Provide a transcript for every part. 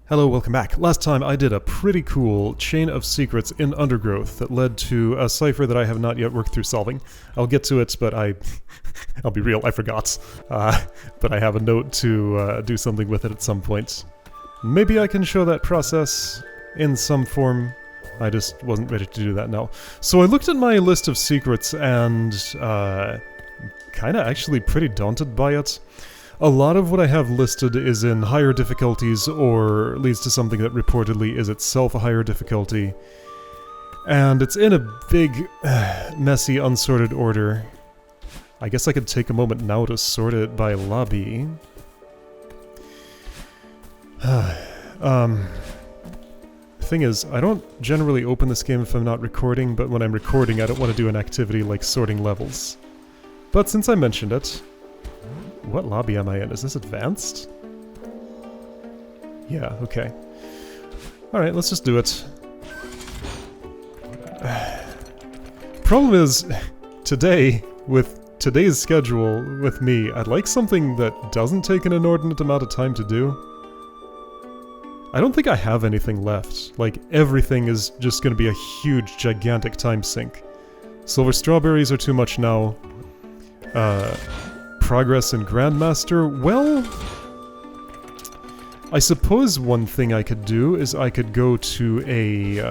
Hello, welcome back. Last time I did a pretty cool chain of secrets in Undergrowth that led to a cipher that I have not yet worked through solving. I'll get to it, but I'll be real, I forgot. But I have a note to do something with it at some point. Maybe I can show that process in some form. I just wasn't ready to do that now. So I looked at my list of secrets and kinda actually pretty daunted by it. A lot of what I have listed is in higher difficulties or leads to something that reportedly is itself a higher difficulty. And it's in a big, messy, unsorted order. I guess I could take a moment now to sort it by lobby. Thing is, I don't generally open this game if I'm not recording, but when I'm recording I don't want to do an activity like sorting levels. But since I mentioned it... What lobby am I in? Is this advanced? Yeah, okay. Alright, let's just do it. Problem is, today, with today's schedule with me, I'd like something that doesn't take an inordinate amount of time to do. I don't think I have anything left. Like, everything is just gonna be a huge, gigantic time sink. Silver strawberries are too much now. Progress in Grandmaster, well... I suppose one thing I could do is I could go to a...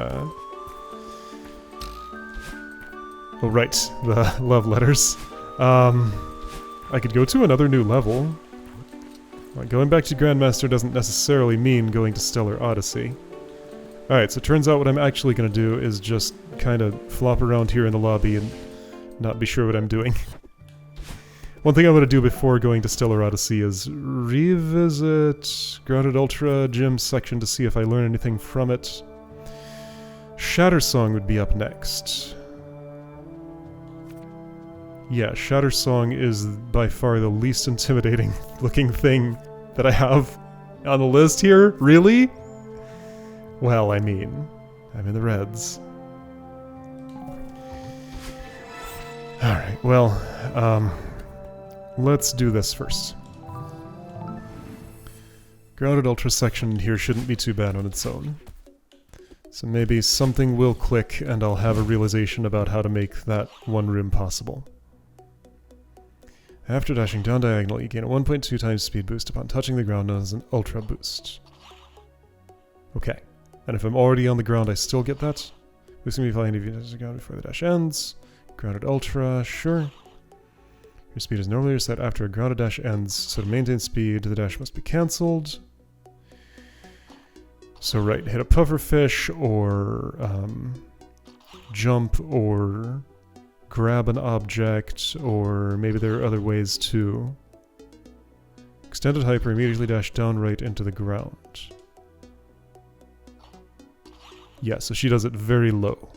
Oh right, the love letters. I could go to another new level. Well, going back to Grandmaster doesn't necessarily mean going to Stellar Odyssey. Alright, so it turns out what I'm actually going to do is just kind of flop around here in the lobby and not be sure what I'm doing. One thing I'm going to do before going to Stellar Odyssey is revisit Grounded Ultra Gym section to see if I learn anything from it. Shatter Song would be up next. Yeah, Shatter Song is by far the least intimidating looking thing that I have on the list here. Really? Well, I mean, I'm in the reds. Alright, well, let's do this first. Grounded Ultra section here shouldn't be too bad on its own. So maybe something will click and I'll have a realization about how to make that one room possible. After dashing down diagonal, you gain a 1.2 times speed boost upon touching the ground known as an Ultra Boost. Okay. And if I'm already on the ground, I still get that? Boosting me flying if you touch the ground before the dash ends. Grounded Ultra, sure. Your speed is normally set after a grounded dash ends, so to maintain speed, the dash must be cancelled. So right, hit a pufferfish, or jump, or grab an object, or maybe there are other ways too. Extended hyper, immediately dash down right into the ground. Yeah, so she does it very low.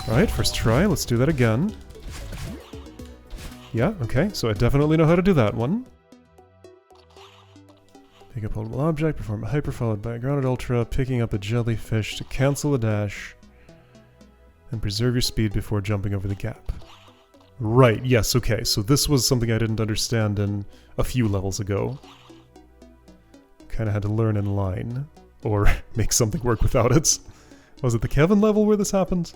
Alright, first try, let's do that again. Yeah, okay, so I definitely know how to do that one. Pick up a holdable object, perform a hyper followed by a grounded ultra, picking up a jellyfish to cancel the dash, and preserve your speed before jumping over the gap. Right, yes, okay, so this was something I didn't understand in a few levels ago. Kinda had to learn in line, or make something work without it. Was it the Kevin level where this happened?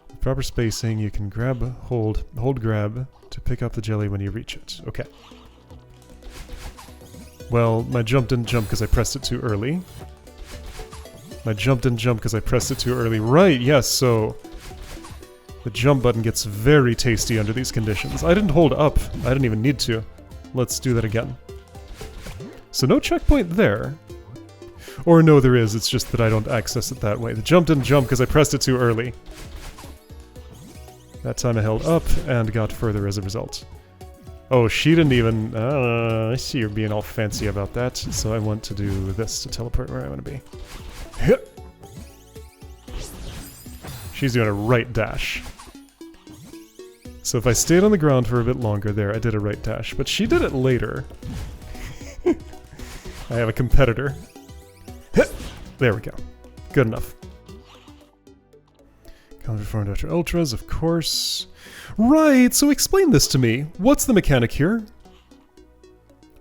With proper spacing, you can hold grab to pick up the jelly when you reach it. Okay. Well, my jump didn't jump because I pressed it too early. My jump didn't jump because I pressed it too early. Right, yes, so... the jump button gets very tasty under these conditions. I didn't hold up. I didn't even need to. Let's do that again. So no checkpoint there. Or no, there is. It's just that I don't access it that way. The jump didn't jump because I pressed it too early. That time I held up and got further as a result. Oh, she didn't even... I see you're being all fancy about that. So I want to do this to teleport where I want to be. She's doing a right dash. So if I stayed on the ground for a bit longer there, I did a right dash. But she did it later. I have a competitor. There we go. Good enough. Comes performed after ultras, of course. Right, so explain this to me. What's the mechanic here?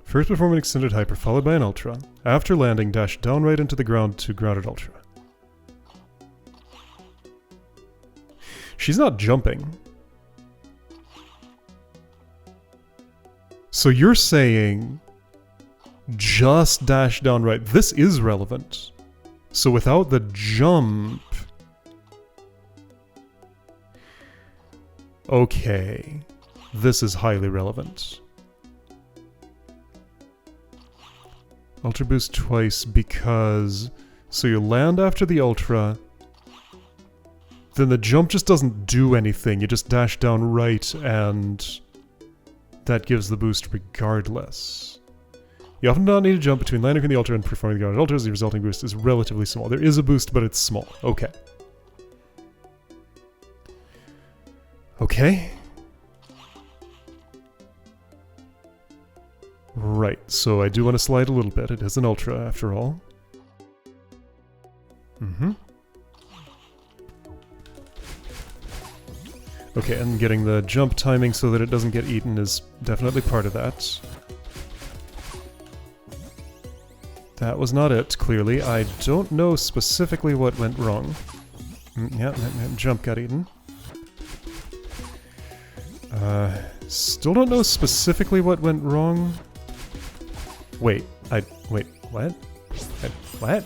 First perform an extended hyper, followed by an ultra. After landing, dash down right into the ground to grounded ultra. She's not jumping. So you're saying just dash down right. This is relevant. So without the jump... Okay. This is highly relevant. Ultra boost twice because... So you land after the ultra... Then the jump just doesn't do anything. You just dash down right and... That gives the boost regardless. You often do not need to jump between landing from the ultra and performing the grounded ultras. The resulting boost is relatively small. There is a boost, but it's small. Okay. Okay. Right, so I do want to slide a little bit. It is an ultra, after all. Mm-hmm. Okay, and getting the jump timing so that it doesn't get eaten is definitely part of that. That was not it, clearly. I don't know specifically what went wrong. Yeah, that jump got eaten. Still don't know specifically what went wrong. Wait, wait, what? What?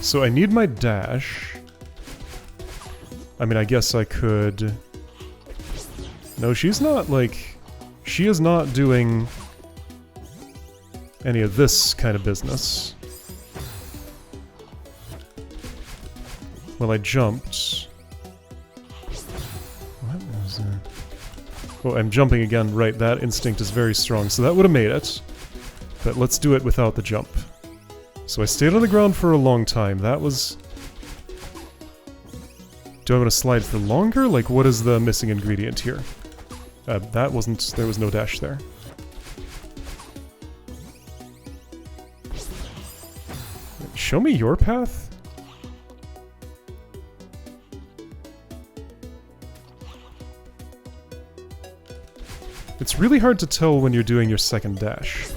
So I need my dash. I mean, I guess I could... No, she's not, like... She is not doing any of this kind of business. Well, I jumped. What was that? Oh, I'm jumping again. Right, that instinct is very strong, so that would have made it. But let's do it without the jump. So I stayed on the ground for a long time. That was... Do I want to slide for longer? Like, what is the missing ingredient here? That wasn't... There was no dash there. Show me your path? It's really hard to tell when you're doing your second dash.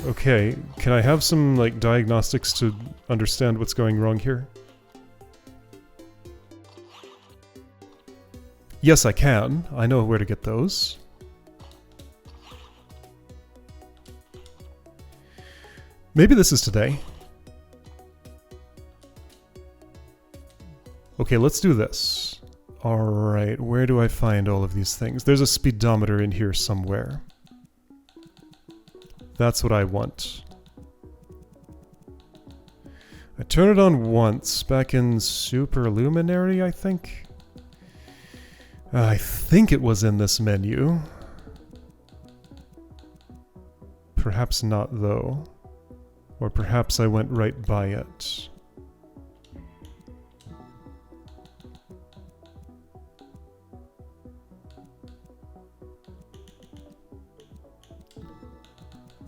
Okay, can I have some, like, diagnostics to understand what's going wrong here? Yes, I can. I know where to get those. Maybe this is today. Okay, let's do this. Alright, where do I find all of these things? There's a speedometer in here somewhere. That's what I want. I turned it on once, back in Superluminary, I think? I think it was in this menu. Perhaps not, though. Or perhaps I went right by it.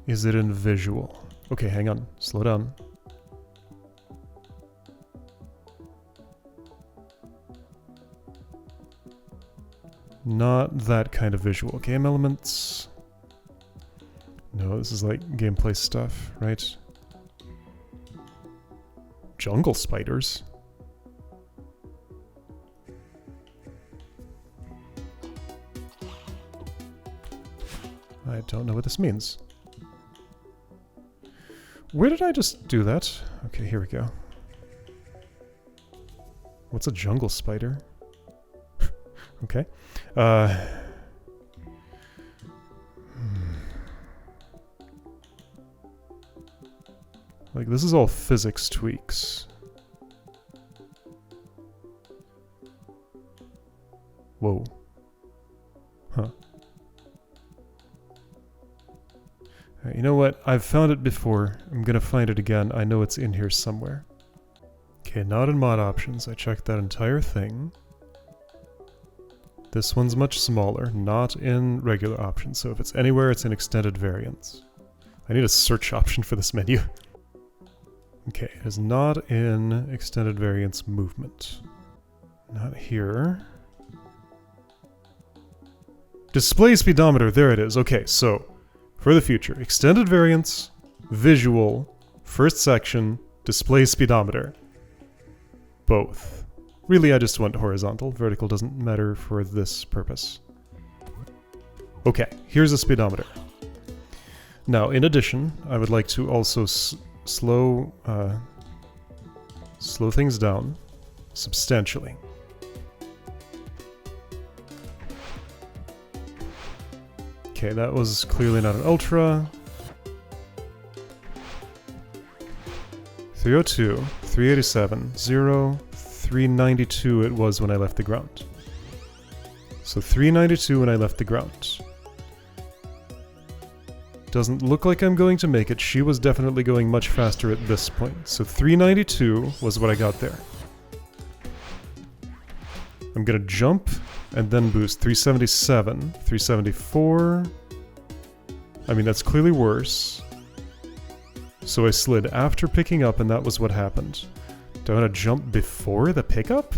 Is it in visual? Okay, hang on. Slow down. Not that kind of visual. Game elements. No, this is like gameplay stuff, right? Jungle spiders? I don't know what this means. Where did I just do that? Okay, here we go. What's a jungle spider? Okay. Like, this is all physics tweaks. Whoa. Huh. Alright, you know what? I've found it before. I'm gonna find it again. I know it's in here somewhere. Okay, not in mod options. I checked that entire thing. This one's much smaller, not in regular options. So if it's anywhere, it's in extended variants. I need a search option for this menu. Okay, it is not in extended variants movement. Not here. Display speedometer, there it is. Okay, so for the future, extended variants, visual, first section, display speedometer. Both. Really, I just went horizontal. Vertical doesn't matter for this purpose. Okay, here's a speedometer. Now, in addition, I would like to also slow things down substantially. Okay, that was clearly not an ultra. 302, 387, 0, 392 it was when I left the ground. So 392 when I left the ground. Doesn't look like I'm going to make it. She was definitely going much faster at this point. So 392 was what I got there. I'm gonna jump and then boost. 377, 374. I mean, that's clearly worse. So I slid after picking up and that was what happened. Do I want to jump before the pickup?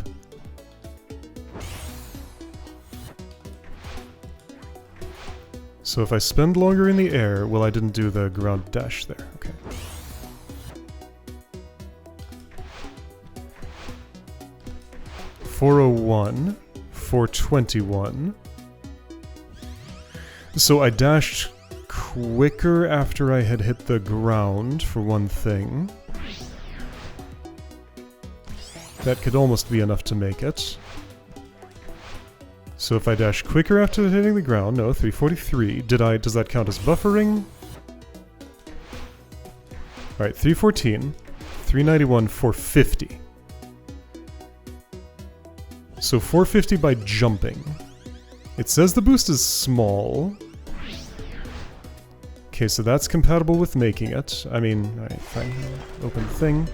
So if I spend longer in the air, well, I didn't do the ground dash there. Okay. .401, 421. So I dashed quicker after I had hit the ground, for one thing. That could almost be enough to make it. So if I dash quicker after hitting the ground, no, 343. Does that count as buffering? Alright, 314, 391, 450. So 450 by jumping. It says the boost is small. Okay, so that's compatible with making it. I mean, alright, fine. Open thing.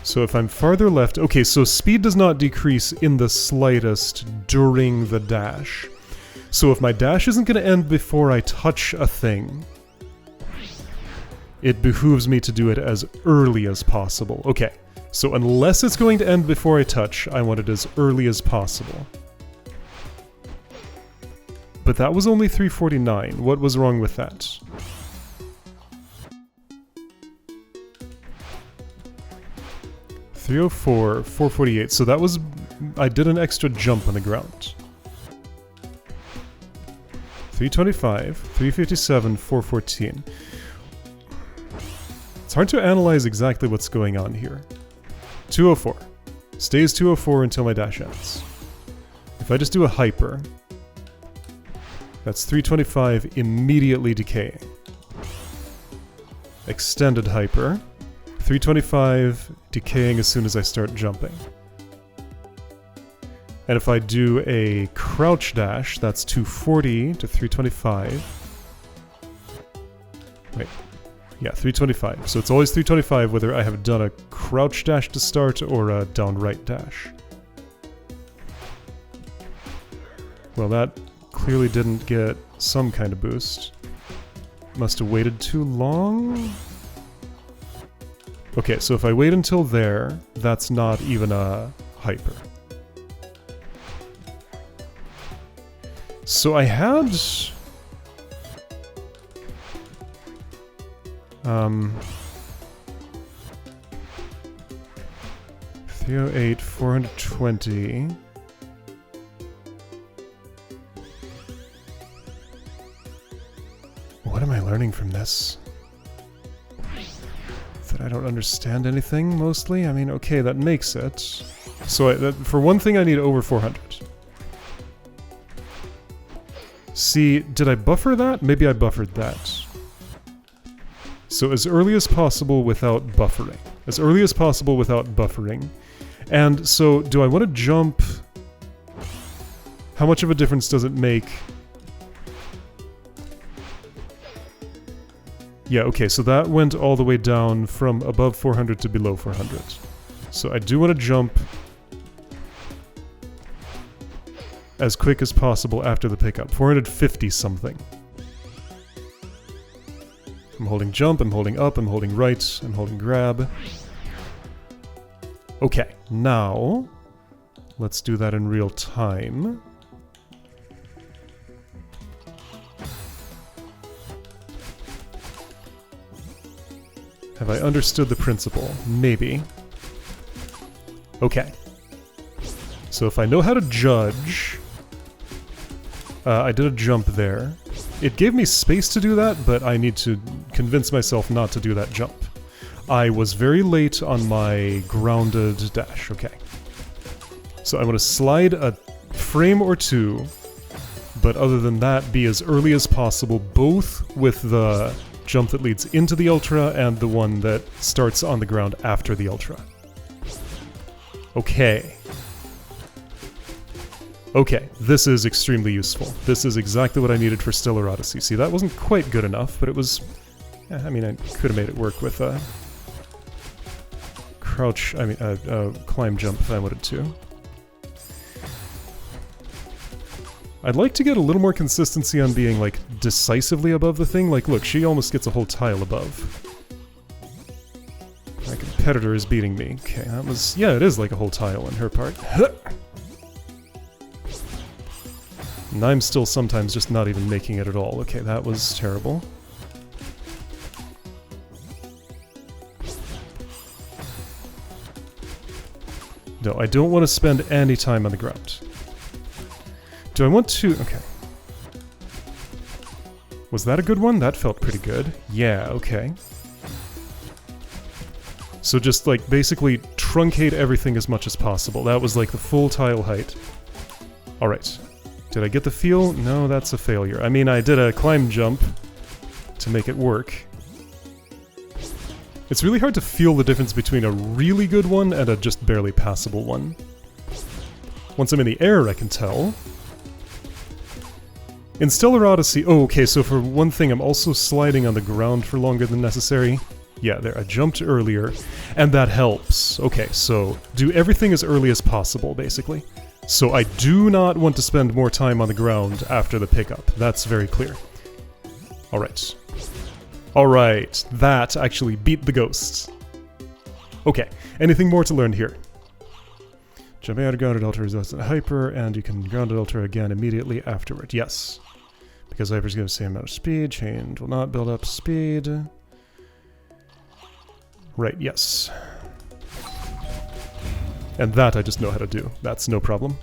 So if I'm farther left... Okay, so speed does not decrease in the slightest during the dash. So if my dash isn't going to end before I touch a thing, it behooves me to do it as early as possible. Okay, so unless it's going to end before I touch, I want it as early as possible. But that was only 349. What was wrong with that? .304, 448. So that was... I did an extra jump on the ground. 325, 357, 414. It's hard to analyze exactly what's going on here. 204. Stays 204 until my dash ends. If I just do a hyper, that's 325 immediately decaying. Extended hyper. 325 decaying as soon as I start jumping. And if I do a crouch dash, that's 240 to 325. Wait. Yeah, 325. So it's always 325 whether I have done a crouch dash to start or a downright dash. Well, that clearly didn't get some kind of boost. Must have waited too long? Okay, so if I wait until there, that's not even a hyper. So I had... 308, 420... What am I learning from this? That I don't understand anything, mostly? I mean, okay, that makes it. So for one thing, I need over 400. See, did I buffer that? Maybe I buffered that. So as early as possible without buffering. As early as possible without buffering. And so, do I want to jump... How much of a difference does it make... Yeah, okay, so that went all the way down from above 400 to below 400. So I do want to jump as quick as possible after the pickup. 450 something. I'm holding jump, I'm holding up, I'm holding right, I'm holding grab. Okay, now let's do that in real time. Have I understood the principle? Maybe. Okay. So if I know how to judge... I did a jump there. It gave me space to do that, but I need to convince myself not to do that jump. I was very late on my grounded dash. Okay. So I want to slide a frame or two, but other than that, be as early as possible, both with the jump that leads into the Ultra and the one that starts on the ground after the Ultra. Okay. Okay, this is extremely useful. This is exactly what I needed for Stellar Odyssey. See, that wasn't quite good enough, but it was... I mean, I could have made it work with a crouch... climb jump if I wanted to. I'd like to get a little more consistency on being, like, decisively above the thing. Like, look, she almost gets a whole tile above. My competitor is beating me. Okay, that was... Yeah, it is like a whole tile on her part. And I'm still sometimes just not even making it at all. Okay, that was terrible. No, I don't want to spend any time on the ground. Do I want to... Okay. Was that a good one? That felt pretty good. Yeah, okay. So just, like, basically truncate everything as much as possible. That was, like, the full tile height. Alright. Did I get the feel? No, that's a failure. I mean, I did a climb jump to make it work. It's really hard to feel the difference between a really good one and a just barely passable one. Once I'm in the air, I can tell. In Stellar Odyssey... Oh, okay, so for one thing, I'm also sliding on the ground for longer than necessary. Yeah, there, I jumped earlier, and that helps. Okay, so do everything as early as possible, basically. So I do not want to spend more time on the ground after the pickup. That's very clear. Alright. Alright, that actually beat the ghosts. Okay, anything more to learn here? Jumping out of grounded ultra results in hyper, and you can grounded ultra again immediately afterward. Yes. Because hyper is given the same amount of speed, chained will not build up speed. Right, yes. And that I just know how to do. That's no problem.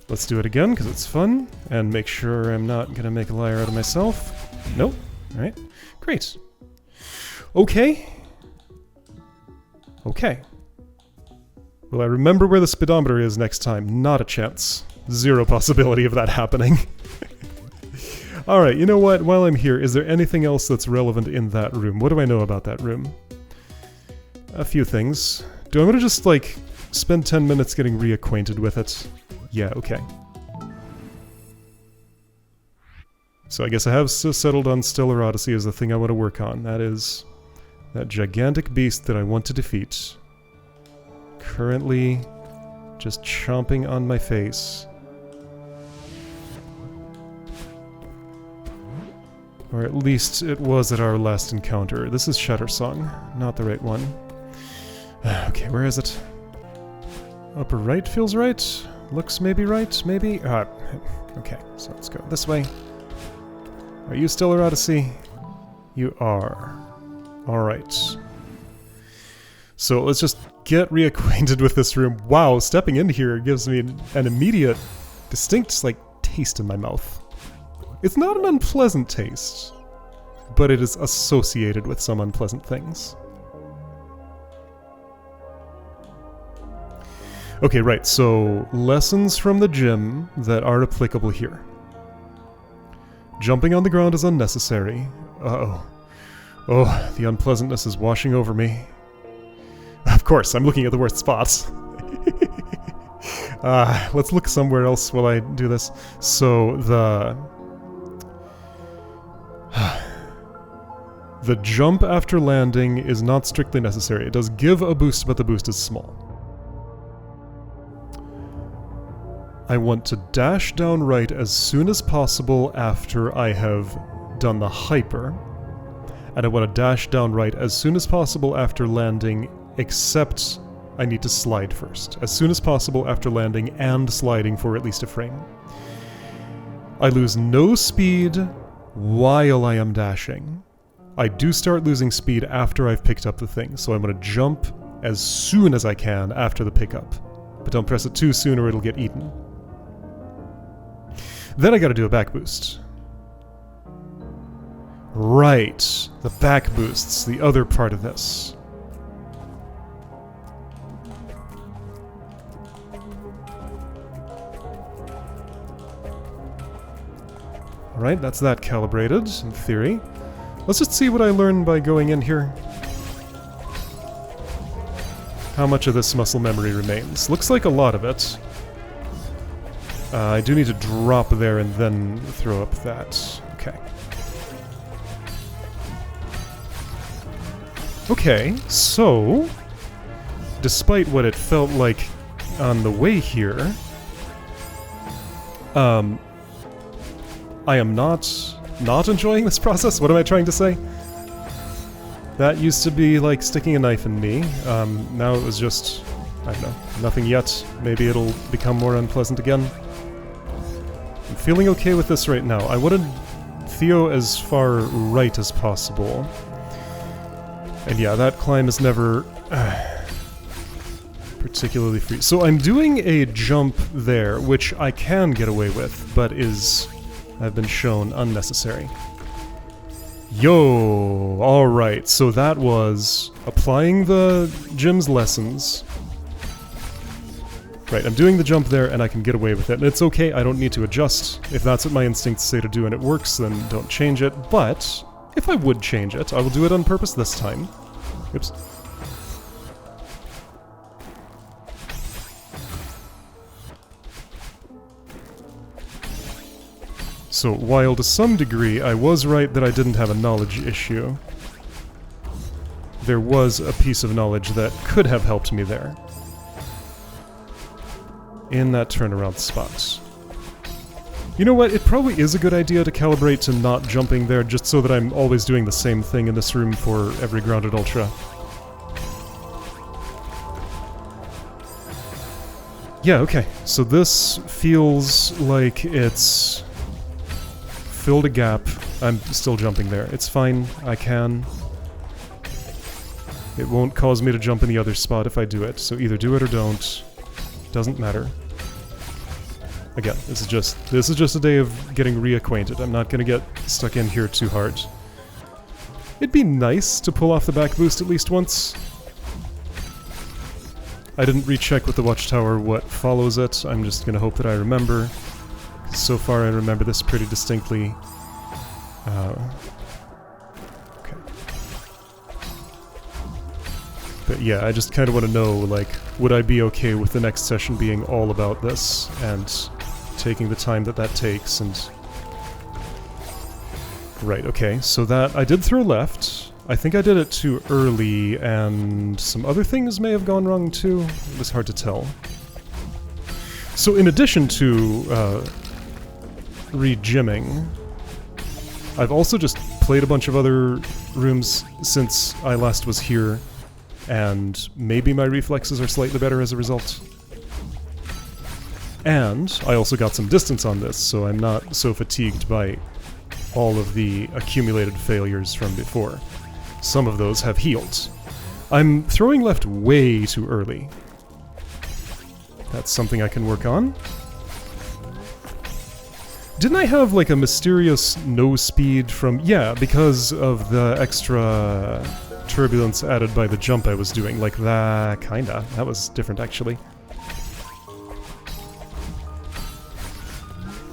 Let's do it again, because it's fun, and make sure I'm not going to make a liar out of myself. Nope. Alright. Great. Okay. Okay. Will I remember where the speedometer is next time? Not a chance. Zero possibility of that happening. Alright, you know what? While I'm here, is there anything else that's relevant in that room? What do I know about that room? A few things. Do I want to just, like, spend 10 minutes getting reacquainted with it? Yeah, okay. So I guess I have settled on Stellar Odyssey as the thing I want to work on. That is that gigantic beast that I want to defeat. Currently just chomping on my face. Or at least it was at our last encounter. This is Shattersong, not the right one. Okay, where is it? Upper right feels right. Looks maybe right, maybe? Okay, so let's go this way. Are you Stellar Odyssey? You are. Alright. So let's just get reacquainted with this room. Wow, stepping in here gives me an immediate, distinct, like, taste in my mouth. It's not an unpleasant taste, but it is associated with some unpleasant things. Okay, right, so lessons from the gym that are applicable here. Jumping on the ground is unnecessary. Uh-oh. Oh, the unpleasantness is washing over me. Of course, I'm looking at the worst spots. Let's look somewhere else while I do this. So, The jump after landing is not strictly necessary. It does give a boost, but the boost is small. I want to dash down right as soon as possible after I have done the hyper. And I want to dash down right as soon as possible after landing, except I need to slide first. As soon as possible after landing and sliding for at least a frame. I lose no speed while I am dashing. I do start losing speed after I've picked up the thing, so I'm going to jump as soon as I can after the pickup. But don't press it too soon or it'll get eaten. Then I gotta do a back boost. Right, the back boost's the other part of this. Alright, that's that calibrated, in theory. Let's just see what I learn by going in here. How much of this muscle memory remains? Looks like a lot of it. I do need to drop there and then throw up that. Okay. Okay, so... despite what it felt like on the way here... I am not enjoying this process. What am I trying to say? That used to be like sticking a knife in me. Now it was just... I don't know. Nothing yet. Maybe it'll become more unpleasant again. I'm feeling okay with this right now. I wanted Theo as far right as possible. And yeah, that climb is never particularly free. So I'm doing a jump there, which I can get away with, but is, I've been shown, unnecessary. Yo! Alright, so that was applying the gym's lessons. Right, I'm doing the jump there and I can get away with it. And it's okay, I don't need to adjust. If that's what my instincts say to do and it works, then don't change it. But, if I would change it, I will do it on purpose this time. Oops. So, while to some degree I was right that I didn't have a knowledge issue, there was a piece of knowledge that could have helped me there. In that turnaround spot. You know what, it probably is a good idea to calibrate to not jumping there just so that I'm always doing the same thing in this room for every Grounded Ultra. Yeah, okay, so this feels like it's filled a gap. I'm still jumping there. It's fine, I can. It won't cause me to jump in the other spot if I do it, so either do it or don't. Doesn't matter. Again, this is just a day of getting reacquainted. I'm not gonna get stuck in here too hard. It'd be nice to pull off the back boost at least once. I didn't recheck with the watchtower what follows it. I'm just gonna hope that I remember. So far I remember this pretty distinctly. Okay. But yeah, I just kind of want to know, like, would I be okay with the next session being all about this, and taking the time that that takes, and... Right, okay, so that... I did throw left. I think I did it too early, and some other things may have gone wrong too. It was hard to tell. So in addition to, re-gymming, I've also just played a bunch of other rooms since I last was here, and maybe my reflexes are slightly better as a result. And I also got some distance on this, so I'm not so fatigued by all of the accumulated failures from before. Some of those have healed. I'm throwing left way too early. That's something I can work on. Didn't I have like a mysterious no speed from... Yeah, because of the extra turbulence added by the jump I was doing. Like that, kinda. That was different actually.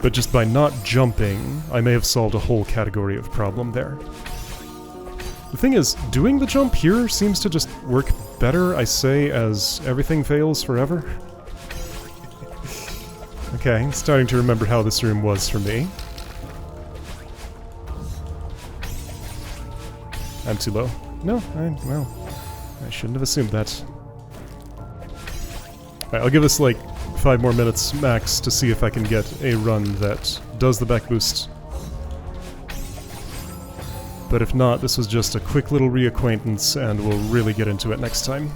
But just by not jumping, I may have solved a whole category of problem there. The thing is, doing the jump here seems to just work better, I say, as everything fails forever. Okay, I'm starting to remember how this room was for me. I'm too low. No, well, I shouldn't have assumed that. Alright, I'll give this like 5 more minutes max to see if I can get a run that does the back boost. But if not, this was just a quick little reacquaintance and we'll really get into it next time.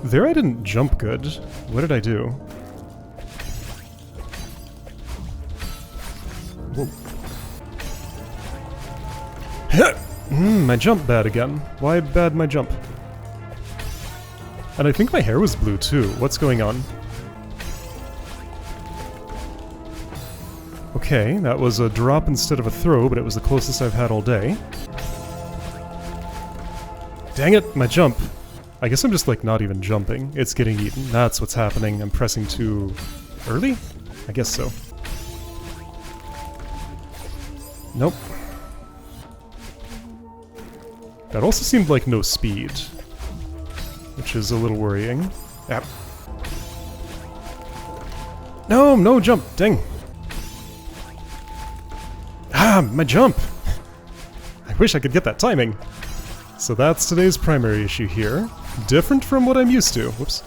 There I didn't jump good. What did I do? Whoa. My jump bad again. Why bad my jump? And I think my hair was blue too. What's going on? Okay, that was a drop instead of a throw, but it was the closest I've had all day. Dang it, my jump. I guess I'm just like not even jumping. It's getting eaten. That's what's happening. I'm pressing too early? I guess so. Nope. That also seemed like no speed, which is a little worrying. Ah. No, no jump, dang. Ah, my jump! I wish I could get that timing. So that's today's primary issue here. Different from what I'm used to. Whoops.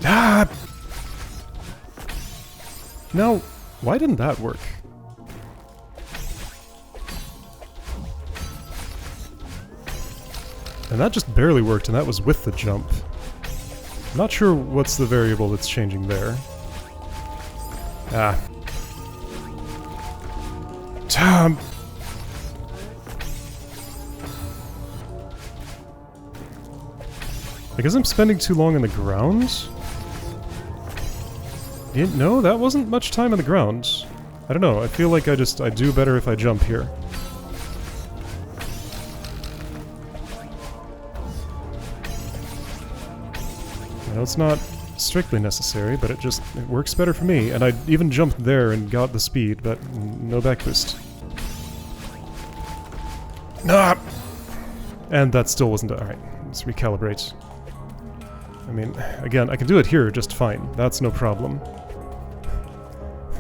Ah! No, why didn't that work? And that just barely worked, and that was with the jump. I'm not sure what's the variable that's changing there. Ah. Tom! I guess I'm spending too long on the ground? No, that wasn't much time on the ground. I don't know, I feel like I do better if I jump here. I know it's not strictly necessary, but it works better for me. And I even jumped there and got the speed, but no back boost. Ah! And that still wasn't... Alright, let's recalibrate. I mean, again, I can do it here just fine. That's no problem.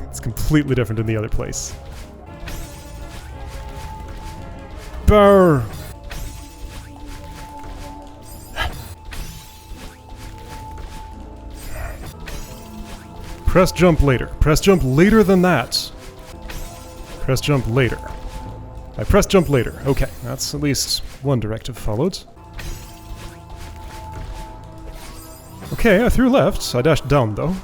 It's completely different in the other place. Brr! Press jump later. Press jump later than that. Press jump later. I press jump later. Okay, that's at least one directive followed. Okay, I threw left. I dashed down, though.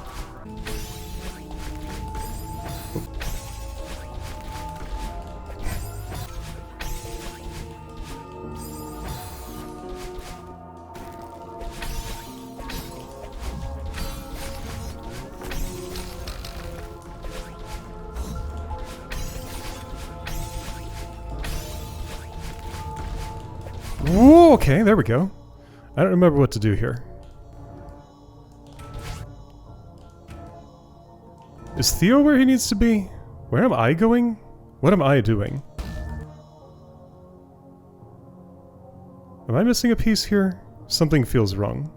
Whoa, okay, there we go. I don't remember what to do here. Is Theo where he needs to be? Where am I going? What am I doing? Am I missing a piece here? Something feels wrong.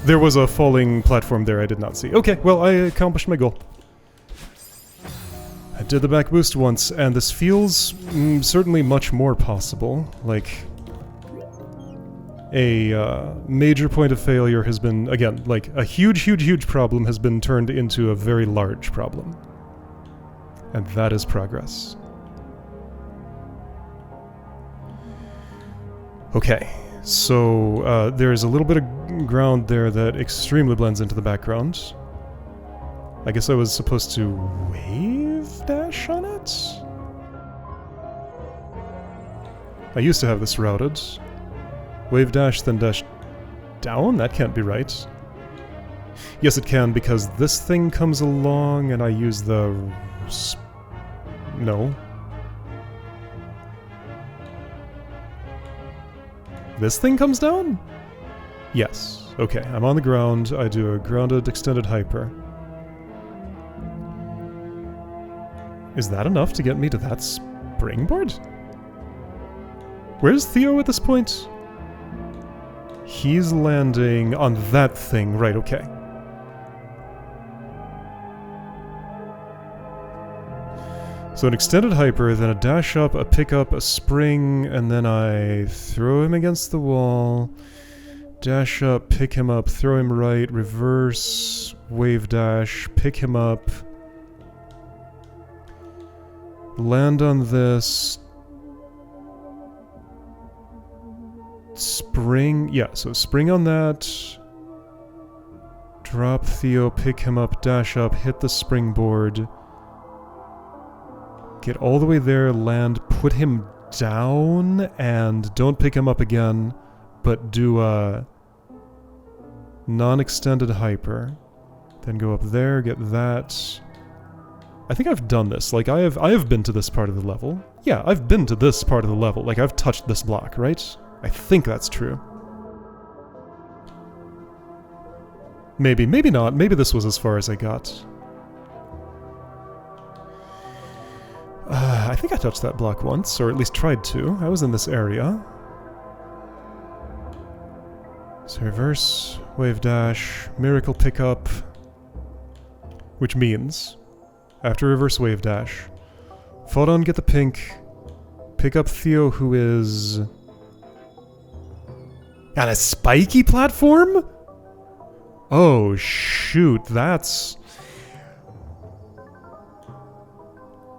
There was a falling platform there I did not see. Okay, well, I accomplished my goal. I did the back boost once, and this feels certainly much more possible. Like, a major point of failure has been, again, like a huge problem has been turned into a very large problem. And that is progress. Okay, so there is a little bit of ground there that extremely blends into the background. I guess I was supposed to wave dash on it? I used to have this routed. Wave dash, then dash down? That can't be right. Yes, it can, because this thing comes along and I use the... No. This thing comes down? Yes. Okay, I'm on the ground. I do a grounded extended hyper. Is that enough to get me to that springboard? Where's Theo at this point? He's landing on that thing. Right, okay. So an extended hyper, then a dash up, a pick up, a spring, and then I throw him against the wall. Dash up, pick him up, throw him right, reverse, wave dash, pick him up. Land on this. Spring, yeah, so spring on that. Drop Theo, pick him up, dash up, hit the springboard. Get all the way there, land, put him down, and don't pick him up again, but do a non-extended hyper. Then go up there, get that. I think I've done this. Like, I have been to this part of the level. Yeah, I've been to this part of the level. Like, I've touched this block, right? I think that's true. Maybe, maybe not. Maybe this was as far as I got. I think I touched that block once, or at least tried to. I was in this area. So reverse, wave dash, miracle pickup. Which means, after reverse wave dash, fall down, get the pink, pick up Theo, who is on a spiky platform? Oh shoot, that's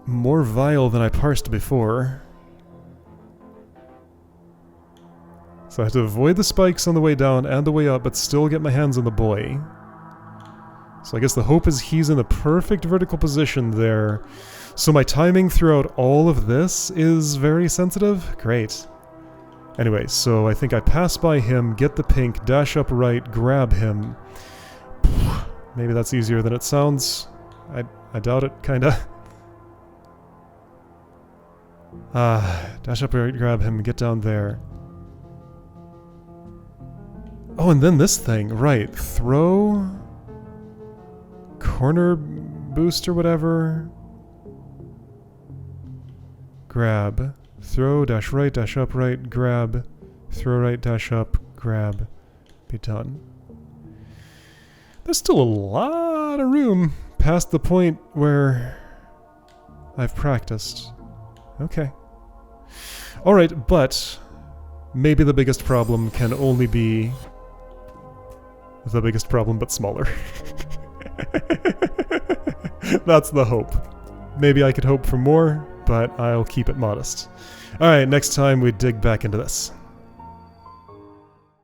more vile than I parsed before. So I have to avoid the spikes on the way down and the way up, but still get my hands on the boy. So I guess the hope is he's in the perfect vertical position there. So my timing throughout all of this is very sensitive? Great. Anyway, so I think I pass by him, get the pink, dash up right, grab him. Maybe that's easier than it sounds. I doubt it, kinda. Dash up right, grab him, get down there. Oh, and then this thing, right. Throw... corner boost or whatever. Grab. Throw, dash right, dash up right, grab. Throw right, dash up, grab. Be done. There's still a lot of room past the point where I've practiced. Okay. Alright, but maybe the biggest problem can only be the biggest problem but smaller. That's the hope. Maybe I could hope for more, but I'll keep it modest. Alright, next time we dig back into this.